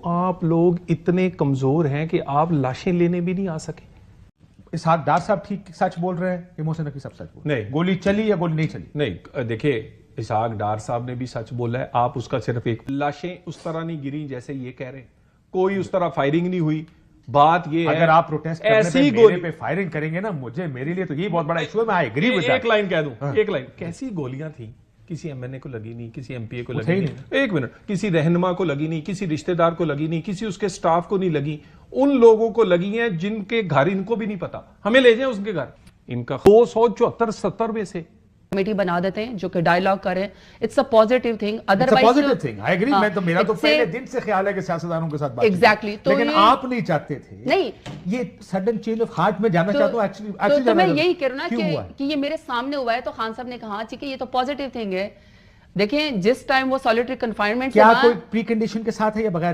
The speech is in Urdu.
آپ لوگ اتنے کمزور ہیں کہ آپ لاشیں لینے بھی نہیں آ سکے؟ اسحاق ڈار صاحب ٹھیک سچ بول رہے ہیں کہ محسن نقوی صاحب سچ بول رہے ہیں؟ نہیں، گولی چلی یا گولی نہیں چلی؟ نہیں دیکھیں، اسحاق ڈار صاحب نے بھی سچ بولا ہے، آپ اس کا صرف ایک لاشیں اس طرح نہیں گری جیسے یہ کہہ رہے ہیں، کوئی اس طرح فائرنگ نہیں ہوئی. بات یہ ہے اگر آپ پروٹیسٹ کرنے ایسی پہ گولی میرے پہ فائرنگ کریں گے نا، میرے لیے تو یہ بہت بڑا ایشو ہے. میں آئی ایگری ود دیٹ. ایک لائن کہہ دوں، ایک لائن. کیسی گولیاں تھیں؟ کسی ایم این اے کو لگی نہیں، کسی ایم پی اے کو لگی نہیں، ایک منٹ، کسی رہنما کو لگی نہیں، کسی رشتہ دار کو لگی نہیں، کسی اس کے سٹاف کو نہیں لگی. ان لوگوں کو لگی ہیں جن کے گھر ان کو بھی نہیں پتا. ہمیں لے جائیں اس کے گھر. ان کا 274 میں سے کمیٹی بنا دیتے ہیں جو کہ ڈائیلاگ کریں. It's a positive thing. Positive thing. I agree. میں تو میرا تو پہلے دن سے خیال ہے کہ سیاستدانوں کے ساتھ بات ایگزیکٹلی، لیکن آپ نہیں چاہتے تھے. نہیں، یہ سڈن چینج آف ہارٹ میں جانا چاہتا ہوں ایکچولی. تو میں یہی کہہ رہا ہوں نا کہ یہ میرے سامنے ہوا ہے تو خان صاحب نے کہا کہ یہ تو پازیٹیو تھنگ ہے. دیکھیں جس ٹائم وہ سالیٹری کنفائنمنٹ کیا کوئی پری کنڈیشن کے ساتھ ہے یا بغیر